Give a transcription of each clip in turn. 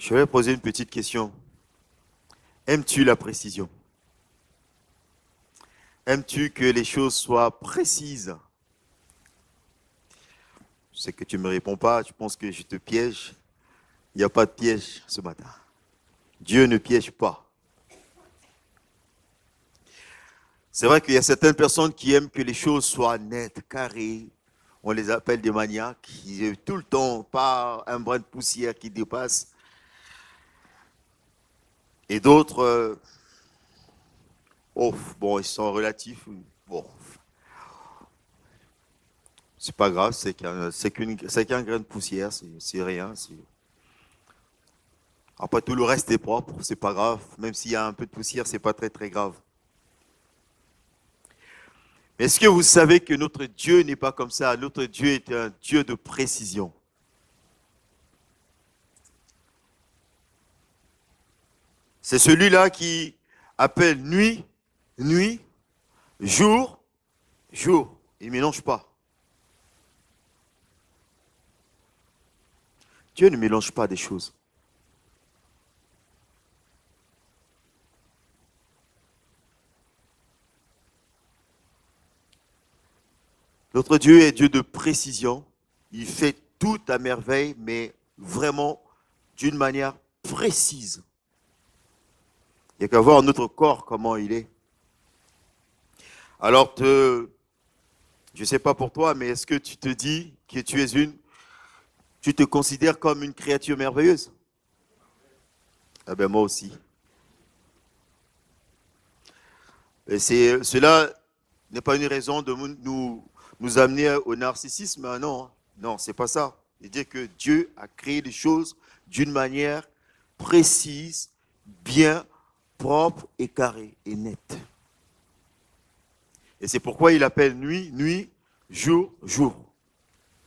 Je vais poser une petite question. Aimes-tu la précision? Aimes-tu que les choses soient précises? Je sais que tu ne me réponds pas, tu penses que je te piège. Il n'y a pas de piège ce matin. Dieu ne piège pas. C'est vrai qu'il y a certaines personnes qui aiment que les choses soient nettes, carrées. On les appelle des maniaques. Tout le temps, pas un brin de poussière qui dépasse. Et d'autres, bon, ils sont relatifs. Bon, c'est pas grave, c'est qu'un grain de poussière, c'est rien. Après, tout le reste est propre, c'est pas grave. Même s'il y a un peu de poussière, c'est pas très très grave. Mais est-ce que vous savez que notre Dieu n'est pas comme ça? Notre Dieu est un Dieu de précision. C'est celui-là qui appelle nuit, nuit, jour, jour. Il ne mélange pas. Dieu ne mélange pas des choses. Notre Dieu est Dieu de précision. Il fait tout à merveille, mais vraiment d'une manière précise. Il n'y a qu'à voir notre corps, comment il est. Alors, je ne sais pas pour toi, mais est-ce que tu te dis que tu te considères comme une créature merveilleuse? Ah ben moi aussi. Et cela n'est pas une raison de nous amener au narcissisme, hein, non. Non, c'est pas ça. C'est-à-dire que Dieu a créé les choses d'une manière précise, bien, propre et carrée et nette. Et c'est pourquoi il appelle nuit, nuit, jour, jour.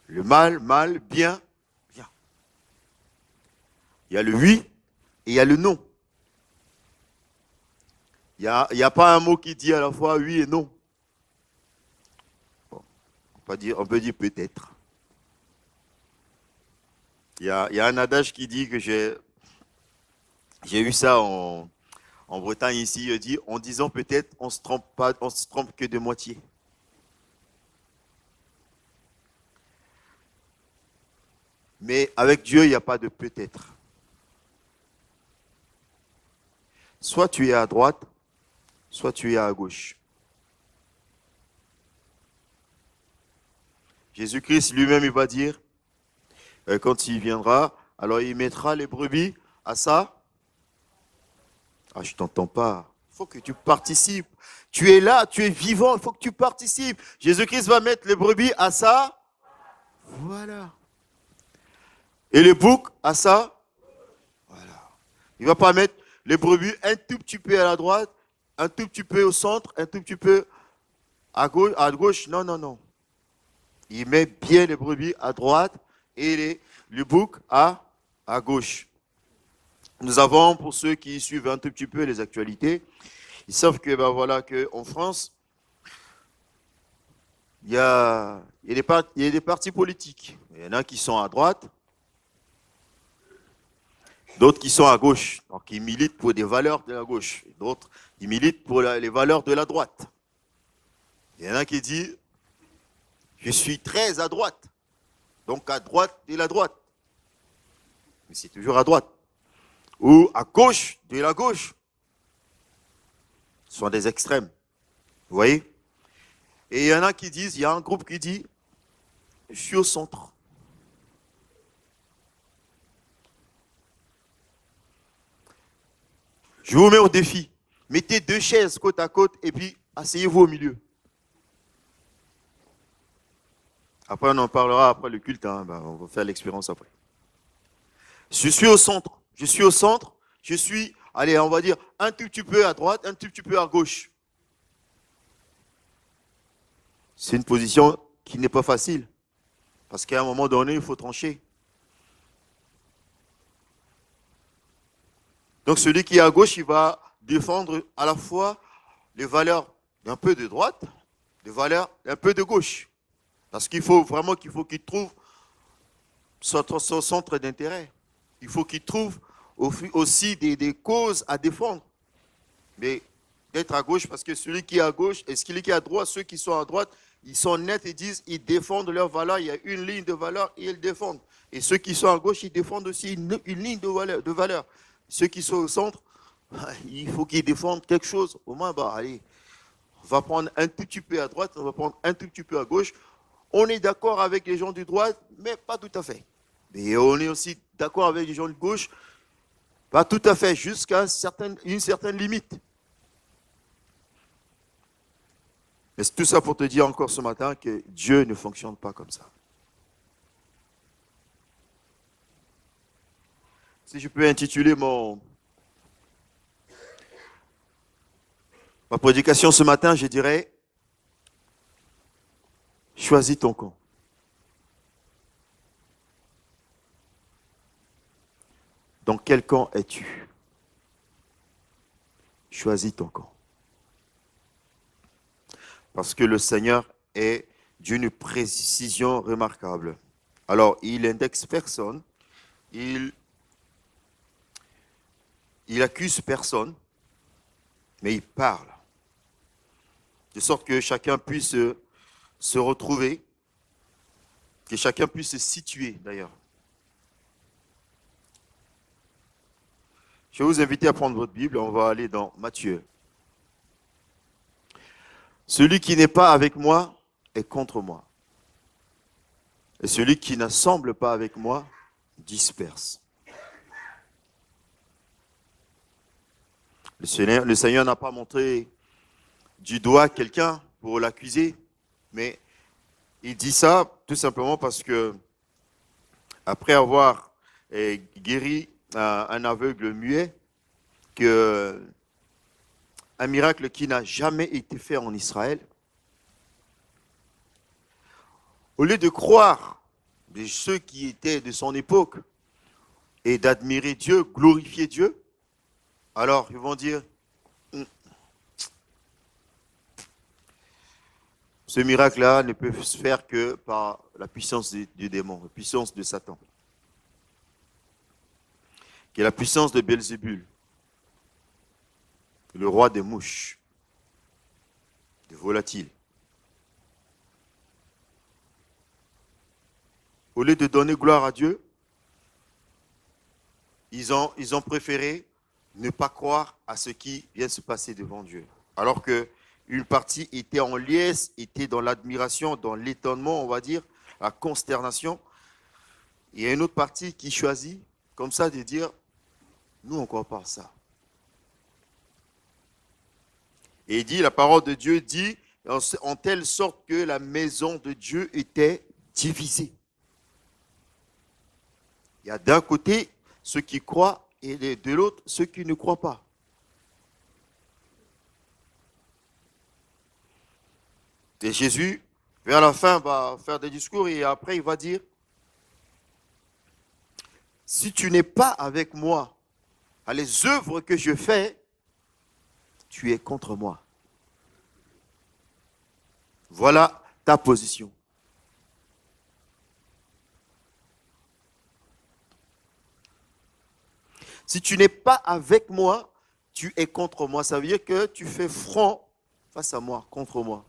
Le mal, mal, bien, bien. Il y a le oui et il y a le non. Il n'y a pas un mot qui dit à la fois oui et non. Bon, on peut dire peut-être. Il y a un adage qui dit que j'ai eu ça en Bretagne ici, il dit en disant peut-être, on se trompe pas, on se trompe que de moitié. Mais avec Dieu, il n'y a pas de peut-être. Soit tu es à droite, soit tu es à gauche. Jésus-Christ lui-même, il va dire, quand il viendra, alors il mettra les brebis à ça. Ah, je t'entends pas. Il faut que tu participes. Tu es là, tu es vivant, il faut que tu participes. Jésus-Christ va mettre les brebis à ça. Voilà. Et le bouc à ça. Voilà. Il ne va pas mettre les brebis un tout petit peu à la droite, un tout petit peu au centre, un tout petit peu à gauche. Non, non, non. Il met bien les brebis à droite et le bouc à gauche. Nous avons, pour ceux qui suivent un tout petit peu les actualités, ils savent que, ben voilà, qu'en France, il y a des partis politiques. Il y en a qui sont à droite, d'autres qui sont à gauche, donc ils militent pour des valeurs de la gauche, d'autres ils militent pour les valeurs de la droite. Il y en a qui disent, je suis très à droite, donc à droite de la droite. Mais c'est toujours à droite. Ou à gauche de la gauche. Ce sont des extrêmes. Vous voyez? Et il y en a qui disent, il y a un groupe qui dit, je suis au centre. Je vous mets au défi. Mettez 2 chaises côte à côte et puis asseyez-vous au milieu. Après, on en parlera après le culte. Hein. Ben, on va faire l'expérience après. Je suis au centre. Je suis au centre. Je suis, allez, on va dire, un tout petit peu à droite, un tout petit peu à gauche. C'est une position qui n'est pas facile. Parce qu'à un moment donné, il faut trancher. Donc celui qui est à gauche, il va défendre à la fois les valeurs un peu de droite, les valeurs un peu de gauche. Parce qu'il faut qu'il trouve son centre d'intérêt. Il faut qu'il trouve aussi des causes à défendre. Mais d'être à gauche, parce que celui qui est à gauche et celui qui est à droite, ceux qui sont à droite, ils sont nets et disent, ils défendent leurs valeurs. Il y a une ligne de valeur et ils défendent. Et ceux qui sont à gauche, ils défendent aussi une ligne de valeur. Ceux qui sont au centre, il faut qu'ils défendent quelque chose. Au moins, allez, on va prendre un tout petit peu à droite, on va prendre un tout petit peu à gauche. On est d'accord avec les gens de droite, mais pas tout à fait. Et on est aussi d'accord avec les gens de gauche, pas tout à fait, jusqu'à une certaine limite. Mais c'est tout ça pour te dire encore ce matin que Dieu ne fonctionne pas comme ça. Si je peux intituler ma prédication ce matin, je dirais, choisis ton camp. Dans quel camp es-tu? Choisis ton camp. Parce que le Seigneur est d'une précision remarquable. Alors, il indexe personne, il accuse personne, mais il parle. De sorte que chacun puisse se retrouver, que chacun puisse se situer d'ailleurs. Je vais vous inviter à prendre votre Bible, on va aller dans Matthieu. Celui qui n'est pas avec moi est contre moi. Et celui qui n'assemble pas avec moi disperse. Le Seigneur n'a pas montré du doigt quelqu'un pour l'accuser, mais il dit ça tout simplement parce que après avoir guéri un aveugle muet, un miracle qui n'a jamais été fait en Israël, au lieu de croire de ceux qui étaient de son époque et d'admirer Dieu, glorifier Dieu, alors ils vont dire, ce miracle-là ne peut se faire que par la puissance du démon, la puissance de Satan, qui est la puissance de Belzébul, le roi des mouches, des volatiles. Au lieu de donner gloire à Dieu, ils ont préféré ne pas croire à ce qui vient de se passer devant Dieu. Alors qu'une partie était en liesse, était dans l'admiration, dans l'étonnement, on va dire, la consternation. Il y a une autre partie qui choisit, comme ça, de dire, nous, on ne croit pas à ça. Et il dit, la parole de Dieu dit, en telle sorte que la maison de Dieu était divisée. Il y a d'un côté ceux qui croient et de l'autre ceux qui ne croient pas. Et Jésus, vers la fin, va faire des discours et après il va dire, si tu n'es pas avec moi à les œuvres que je fais, tu es contre moi. Voilà ta position. Si tu n'es pas avec moi, tu es contre moi. Ça veut dire que tu fais front face à moi, contre moi.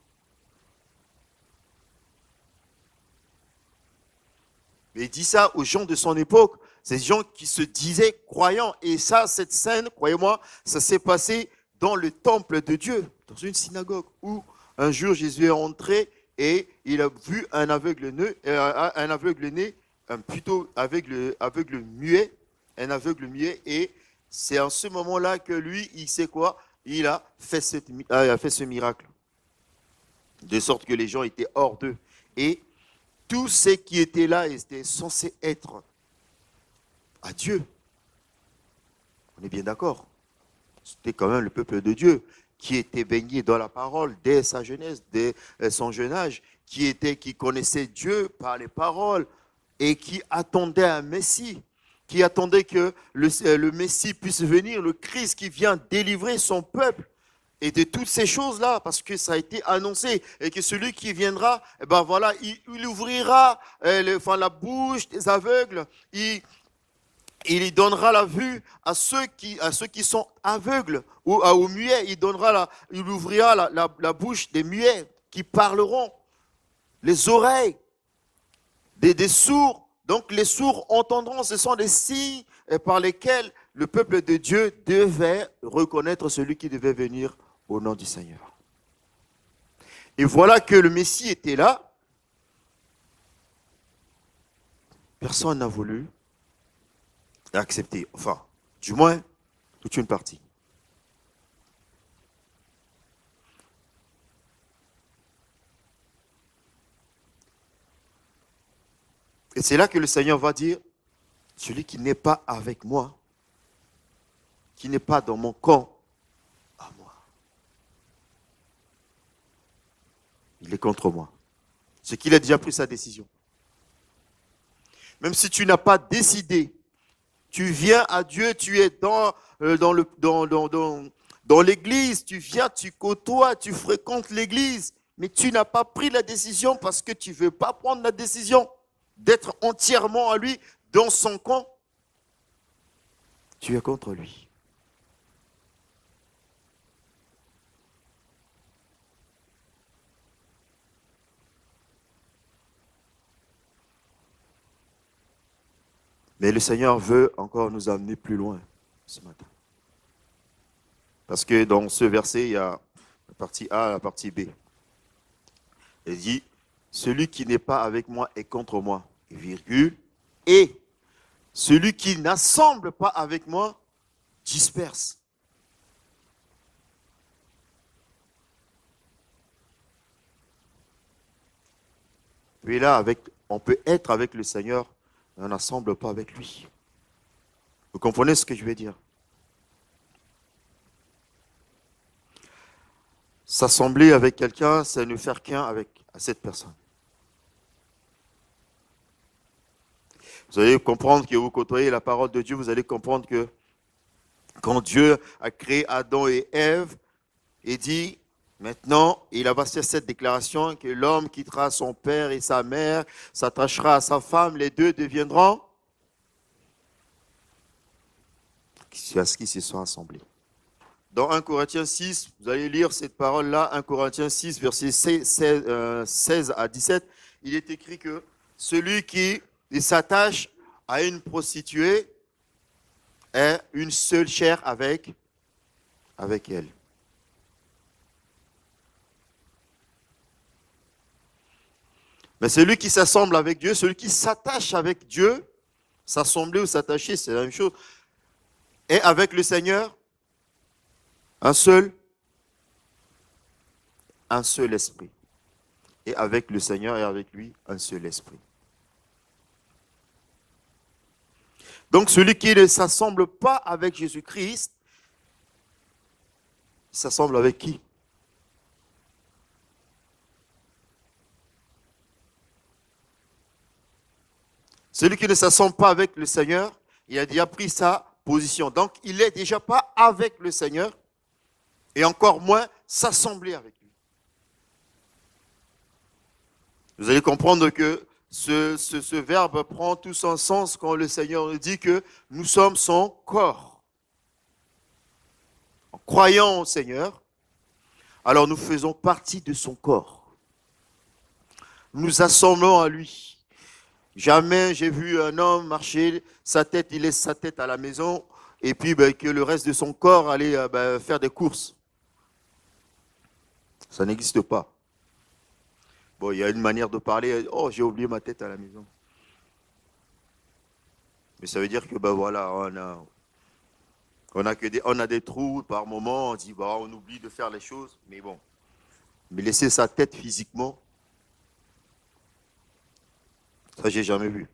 Mais il dit ça aux gens de son époque, ces gens qui se disaient croyants. Et ça, cette scène, croyez-moi, ça s'est passé dans le temple de Dieu, dans une synagogue, où un jour Jésus est entré et il a vu un aveugle né, plutôt aveugle muet, un aveugle muet, et c'est en ce moment-là que lui, il sait quoi? Il a fait ce miracle. De sorte que les gens étaient hors d'eux. Et tous ceux qui étaient là étaient censés être à Dieu. On est bien d'accord. C'était quand même le peuple de Dieu qui était baigné dans la parole dès sa jeunesse, dès son jeune âge, qui connaissait Dieu par les paroles et qui attendait un Messie, qui attendait que le Messie puisse venir, le Christ qui vient délivrer son peuple. Et de toutes ces choses-là, parce que ça a été annoncé, et que celui qui viendra, il ouvrira la bouche des aveugles, il Il donnera la vue à ceux qui sont aveugles ou aux muets. Il ouvrira la bouche des muets qui parleront, les oreilles des sourds. Donc les sourds entendront. Ce sont des signes par lesquels le peuple de Dieu devait reconnaître celui qui devait venir au nom du Seigneur. Et voilà que le Messie était là. Personne n'a voulu accepter. Enfin, du moins, toute une partie. Et c'est là que le Seigneur va dire, celui qui n'est pas avec moi, qui n'est pas dans mon camp, à moi, il est contre moi. C'est qu'il a déjà pris sa décision. Même si tu n'as pas décidé, tu viens à Dieu, tu es dans l'église, tu viens, tu côtoies, tu fréquentes l'église, mais tu n'as pas pris la décision parce que tu ne veux pas prendre la décision d'être entièrement à lui, dans son camp, tu es contre lui. Mais le Seigneur veut encore nous amener plus loin ce matin. Parce que dans ce verset, il y a la partie A et la partie B. Il dit, celui qui n'est pas avec moi est contre moi, virgule, et celui qui n'assemble pas avec moi disperse. Puis là, on peut être avec le Seigneur, mais on n'assemble pas avec lui. Vous comprenez ce que je veux dire? S'assembler avec quelqu'un, c'est ne faire qu'un avec cette personne. Vous allez comprendre que vous côtoyez la parole de Dieu, vous allez comprendre que quand Dieu a créé Adam et Ève, il dit, maintenant, il a passé cette déclaration que l'homme quittera son père et sa mère, s'attachera à sa femme, les deux deviendront à ce qu'ils se sont assemblés. Dans 1 Corinthiens 6, vous allez lire cette parole-là, 1 Corinthiens 6, versets 16 à 17, il est écrit que celui qui s'attache à une prostituée est une seule chair avec elle. Mais celui qui s'assemble avec Dieu, celui qui s'attache avec Dieu, s'assembler ou s'attacher, c'est la même chose, est avec le Seigneur un seul esprit. Et avec le Seigneur et avec lui, un seul esprit. Donc celui qui ne s'assemble pas avec Jésus-Christ, il s'assemble avec qui? Celui qui ne s'assemble pas avec le Seigneur, il a déjà pris sa position. Donc il n'est déjà pas avec le Seigneur et encore moins s'assembler avec lui. Vous allez comprendre que ce verbe prend tout son sens quand le Seigneur nous dit que nous sommes son corps. En croyant au Seigneur, alors nous faisons partie de son corps. Nous assemblons à lui. Jamais j'ai vu un homme marcher, il laisse sa tête à la maison et puis que le reste de son corps allait faire des courses. Ça n'existe pas. Bon, il y a une manière de parler, oh, j'ai oublié ma tête à la maison. Mais ça veut dire que, voilà, on a des trous par moment, on dit, on oublie de faire les choses, mais bon. Mais laisser sa tête physiquement, ça, j'ai jamais vu.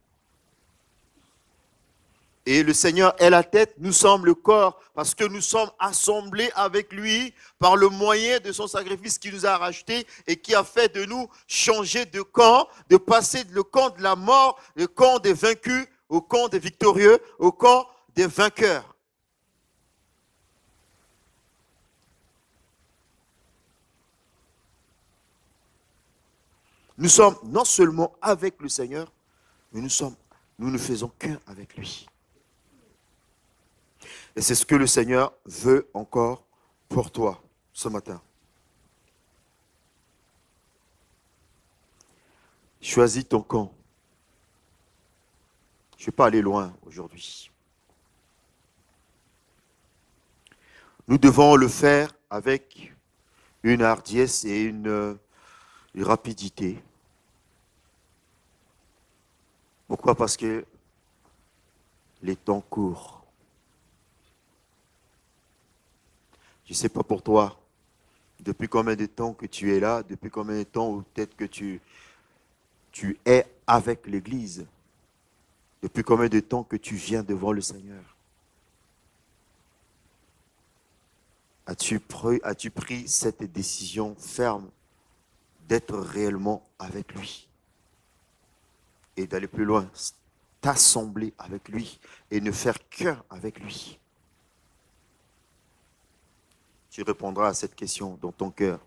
Et le Seigneur est la tête, nous sommes le corps, parce que nous sommes assemblés avec lui par le moyen de son sacrifice qui nous a rachetés et qui a fait de nous changer de camp, de passer le camp de la mort, le camp des vaincus, au camp des victorieux, au camp des vainqueurs. Nous sommes non seulement avec le Seigneur, mais nous ne faisons qu'un avec lui. Et c'est ce que le Seigneur veut encore pour toi ce matin. Choisis ton camp. Je ne vais pas aller loin aujourd'hui. Nous devons le faire avec une hardiesse et une rapidité. Pourquoi? Parce que les temps courent. Je ne sais pas pour toi, depuis combien de temps que tu es là, depuis combien de temps ou peut-être que tu es avec l'Église, depuis combien de temps que tu viens devant le Seigneur. As-tu pris cette décision ferme d'être réellement avec lui et d'aller plus loin, t'assembler avec lui et ne faire qu'un avec lui? Tu répondras à cette question dans ton cœur.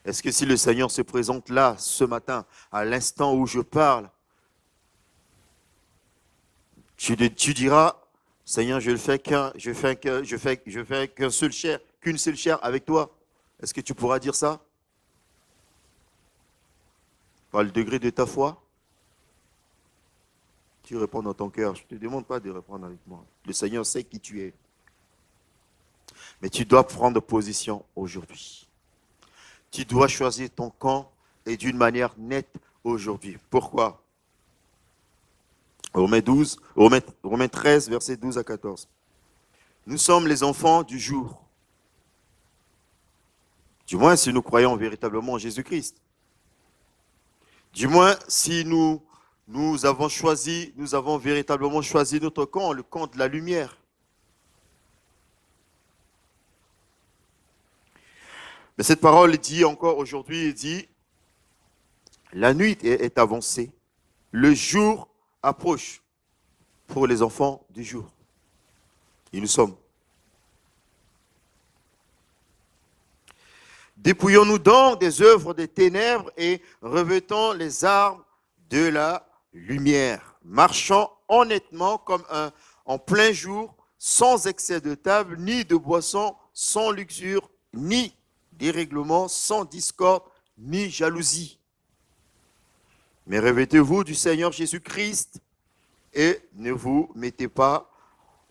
Est-ce que si le Seigneur se présente là, ce matin, à l'instant où je parle, tu diras, Seigneur, je fais qu'une seule chair avec toi. Est-ce que tu pourras dire ça? Par le degré de ta foi? Tu réponds dans ton cœur. Je ne te demande pas de répondre avec moi. Le Seigneur sait qui tu es. Mais tu dois prendre position aujourd'hui. Tu dois choisir ton camp et d'une manière nette aujourd'hui. Pourquoi? Romains 13, versets 12 à 14. Nous sommes les enfants du jour. Du moins si nous croyons véritablement en Jésus-Christ. Du moins si nous avons véritablement choisi notre camp, le camp de la lumière. Mais cette parole dit encore aujourd'hui, il dit, la nuit est avancée, le jour approche pour les enfants du jour. Et nous sommes. Dépouillons-nous donc des œuvres des ténèbres et revêtons les armes de la lumière. Marchons honnêtement comme en plein jour, sans excès de table, ni de boisson, sans luxure, ni dérèglement, sans discorde, ni jalousie. Mais revêtez-vous du Seigneur Jésus-Christ et ne vous mettez pas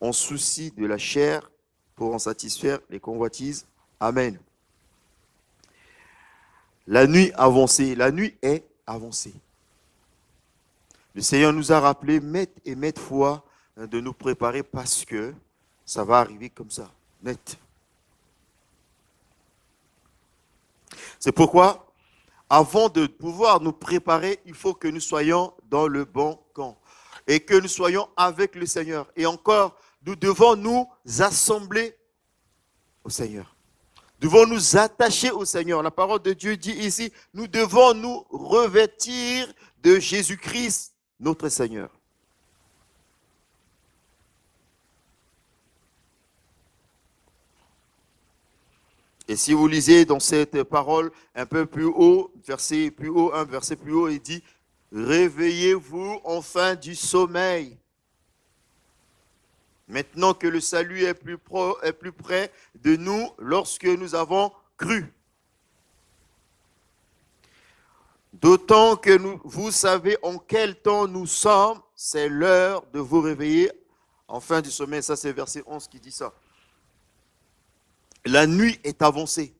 en souci de la chair pour en satisfaire les convoitises. Amen. La nuit avancée, la nuit est avancée. Le Seigneur nous a rappelé maintes fois de nous préparer parce que ça va arriver comme ça, net. C'est pourquoi, avant de pouvoir nous préparer, il faut que nous soyons dans le bon camp et que nous soyons avec le Seigneur. Et encore, nous devons nous assembler au Seigneur. Nous devons nous attacher au Seigneur. La parole de Dieu dit ici, nous devons nous revêtir de Jésus-Christ, notre Seigneur. Et si vous lisez dans cette parole un peu plus haut, un verset plus haut, il dit, réveillez-vous enfin du sommeil. Maintenant que le salut est plus près de nous lorsque nous avons cru. D'autant que vous savez en quel temps nous sommes, c'est l'heure de vous réveiller enfin du sommeil. Ça, c'est verset 11 qui dit ça. La nuit est avancée.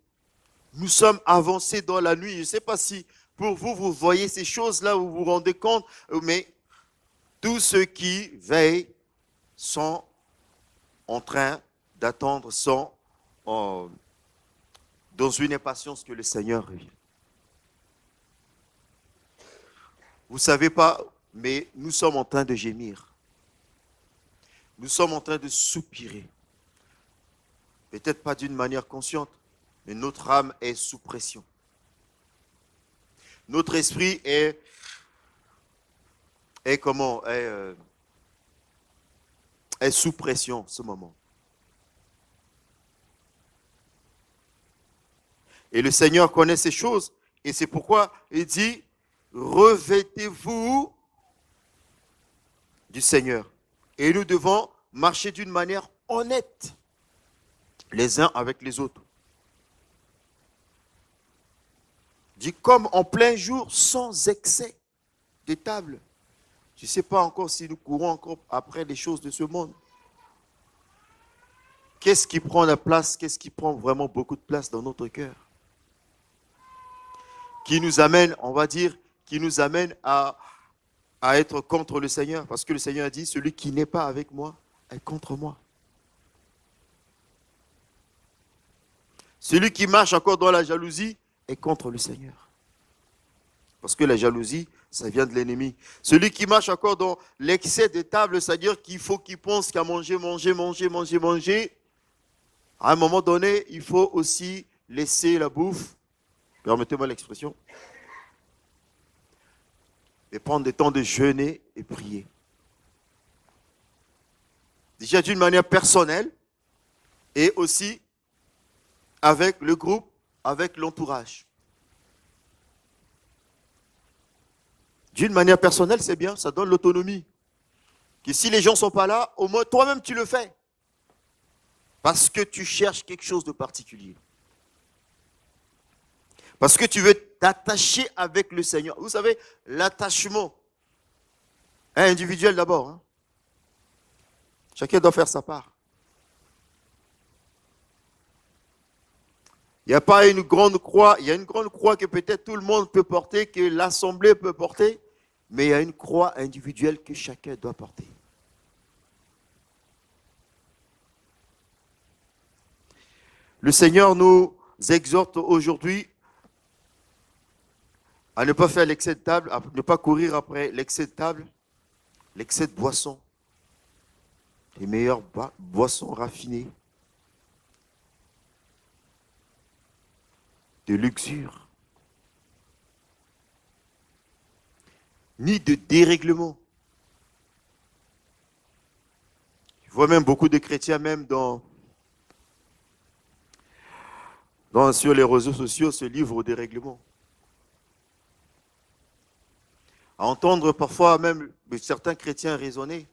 Nous sommes avancés dans la nuit. Je ne sais pas si pour vous, vous voyez ces choses-là, vous vous rendez compte, mais tous ceux qui veillent sont en train d'attendre, sont dans une impatience que le Seigneur revienne. Vous ne savez pas, mais nous sommes en train de gémir. Nous sommes en train de soupirer. Peut-être pas d'une manière consciente, mais notre âme est sous pression. Notre esprit est sous pression en ce moment. Et le Seigneur connaît ces choses. Et c'est pourquoi il dit, revêtez-vous du Seigneur. Et nous devons marcher d'une manière honnêtes les uns avec les autres. Dit comme en plein jour, sans excès de table. Je ne sais pas encore si nous courons encore après les choses de ce monde. Qu'est-ce qui prend la place, qu'est-ce qui prend vraiment beaucoup de place dans notre cœur? Qui nous amène, on va dire, qui nous amène à être contre le Seigneur. Parce que le Seigneur a dit, celui qui n'est pas avec moi est contre moi. Celui qui marche encore dans la jalousie est contre le Seigneur. Parce que la jalousie, ça vient de l'ennemi. Celui qui marche encore dans l'excès de table, c'est-à-dire qu'il faut qu'il pense qu'à manger. À un moment donné, il faut aussi laisser la bouffe, permettez-moi l'expression, et prendre des temps de jeûner et prier. Déjà d'une manière personnelle et aussi avec le groupe, avec l'entourage. D'une manière personnelle, c'est bien, ça donne l'autonomie. Que si les gens ne sont pas là, au moins toi-même tu le fais. Parce que tu cherches quelque chose de particulier. Parce que tu veux t'attacher avec le Seigneur. Vous savez, l'attachement est individuel d'abord. Hein. Chacun doit faire sa part. Il n'y a pas une grande croix. Il y a une grande croix que peut-être tout le monde peut porter, que l'Assemblée peut porter. Mais il y a une croix individuelle que chacun doit porter. Le Seigneur nous exhorte aujourd'hui à ne pas faire l'excès de table, à ne pas courir après l'excès de table, l'excès de boissons, les meilleures boissons raffinées, de luxure, ni de dérèglement. Je vois même beaucoup de chrétiens, même sur les réseaux sociaux, se livrent au dérèglement. À entendre parfois même certains chrétiens raisonner,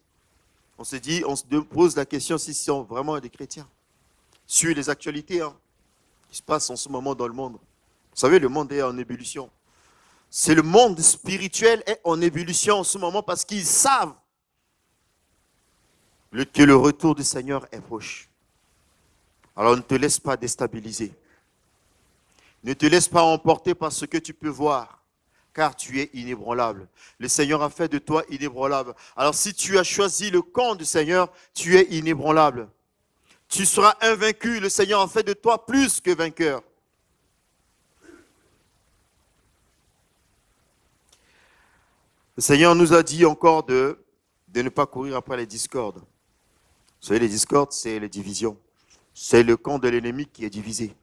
on se pose la question si ce sont vraiment des chrétiens. Sur les actualités qui se passent en ce moment dans le monde. Vous savez, le monde est en ébullition. C'est le monde spirituel est en ébullition en ce moment parce qu'ils savent que le retour du Seigneur est proche. Alors ne te laisse pas déstabiliser. Ne te laisse pas emporter par ce que tu peux voir, car tu es inébranlable. Le Seigneur a fait de toi inébranlable. Alors si tu as choisi le camp du Seigneur, tu es inébranlable. Tu seras invaincu. Le Seigneur a fait de toi plus que vainqueur. Le Seigneur nous a dit encore de ne pas courir après les discordes. Vous savez, les discordes, c'est les divisions. C'est le camp de l'ennemi qui est divisé.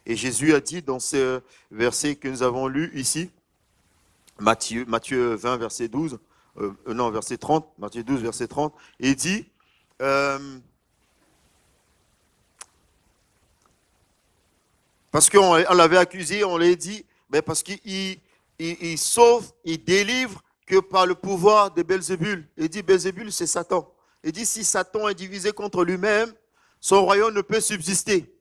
Et Jésus a dit dans ce verset que nous avons lu ici, Matthieu 20, verset 12, verset 30, Matthieu 12, verset 30, il dit, parce qu'on l'avait accusé, on l'a dit, mais parce qu'il sauve, il délivre que par le pouvoir de Belzébul. Il dit, Belzébul, c'est Satan. Il dit, si Satan est divisé contre lui-même, son royaume ne peut subsister.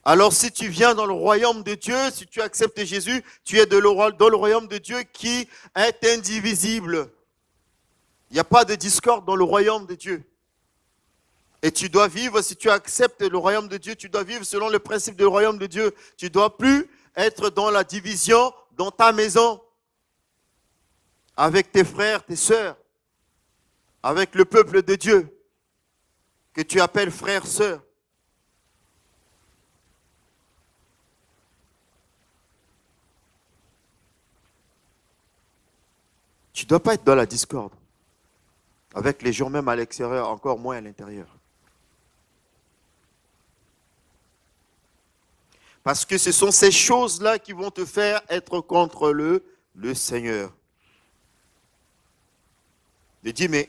Alors si tu viens dans le royaume de Dieu, si tu acceptes Jésus, tu es dans le royaume de Dieu qui est indivisible. Il n'y a pas de discorde dans le royaume de Dieu. Et tu dois vivre, si tu acceptes le royaume de Dieu, tu dois vivre selon le principe du royaume de Dieu. Tu ne dois plus être dans la division dans ta maison, avec tes frères, tes sœurs, avec le peuple de Dieu, que tu appelles frères, sœurs. Tu ne dois pas être dans la discorde. Avec les gens même à l'extérieur, encore moins à l'intérieur. Parce que ce sont ces choses-là qui vont te faire être contre le Seigneur. Il dit, mais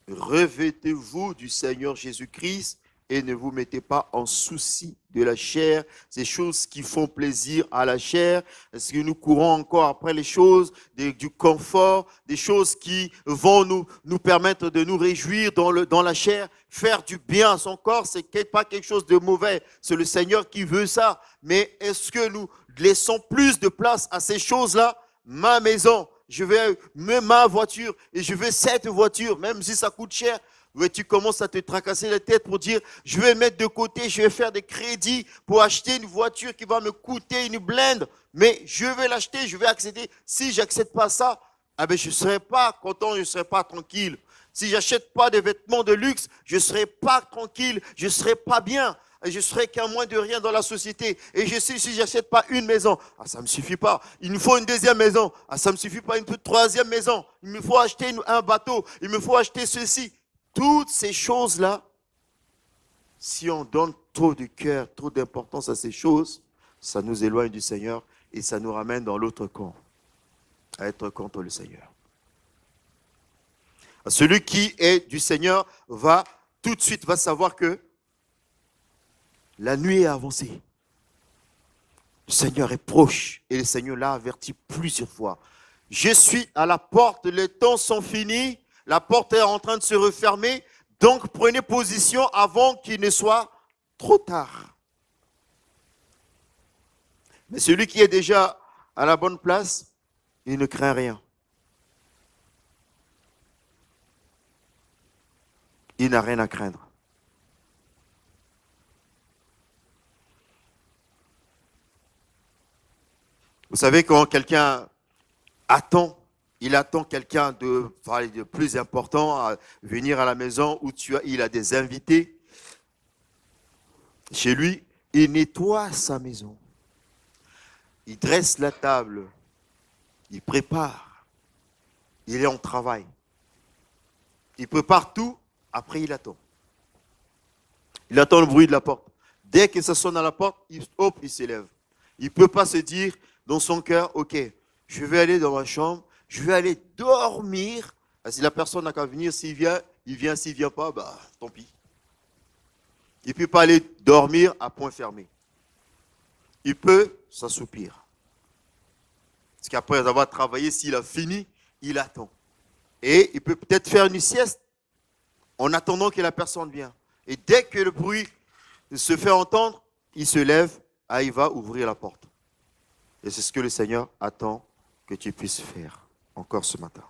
revêtez-vous du Seigneur Jésus-Christ et ne vous mettez pas en souci de la chair, ces choses qui font plaisir à la chair. Est-ce que nous courons encore après les choses du confort, des choses qui vont nous permettre de nous réjouir dans la chair? Faire du bien à son corps, c'est pas quelque chose de mauvais. C'est le Seigneur qui veut ça. Mais est-ce que nous laissons plus de place à ces choses-là? Ma maison, je vais ma voiture et je veux cette voiture, même si ça coûte cher. Ouais, tu commences à te tracasser la tête pour dire, je vais mettre de côté, je vais faire des crédits pour acheter une voiture qui va me coûter une blinde, mais je vais l'acheter, je vais accéder. Si je n'accède pas ça, je ne serai pas content, je ne serai pas tranquille. Si je n'achète pas des vêtements de luxe, je ne serai pas tranquille, je ne serai pas bien. Et je serai qu'un moins de rien dans la société. Et je sais, si je n'achète pas une maison, ça ne me suffit pas. Il me faut une deuxième maison. Ça ne me suffit pas, une troisième maison. Il me faut acheter un bateau. Il me faut acheter ceci. Toutes ces choses-là, si on donne trop de cœur, trop d'importance à ces choses, ça nous éloigne du Seigneur et ça nous ramène dans l'autre camp, à être contre le Seigneur. Celui qui est du Seigneur va tout de suite savoir que la nuit est avancée. Le Seigneur est proche et le Seigneur l'a averti plusieurs fois. Je suis à la porte, les temps sont finis. La porte est en train de se refermer, donc prenez position avant qu'il ne soit trop tard. Mais celui qui est déjà à la bonne place, il ne craint rien. Il n'a rien à craindre. Vous savez, quand quelqu'un attend, il attend quelqu'un de plus important à venir à la maison où il a des invités. Chez lui, il nettoie sa maison. Il dresse la table. Il prépare. Il est en travail. Il prépare tout. Après, il attend. Il attend le bruit de la porte. Dès que ça sonne à la porte, il s'élève. Il ne peut pas se dire dans son cœur, ok, je vais aller dans ma chambre. Je vais aller dormir. Si la personne n'a qu'à venir, s'il vient, il vient. S'il ne vient pas, tant pis. Il ne peut pas aller dormir à point fermé. Il peut s'assoupir. Parce qu'après avoir travaillé, s'il a fini, il attend. Et il peut peut-être faire une sieste en attendant que la personne vienne. Et dès que le bruit se fait entendre, il se lève, il va ouvrir la porte. Et c'est ce que le Seigneur attend que tu puisses faire. Encore ce matin.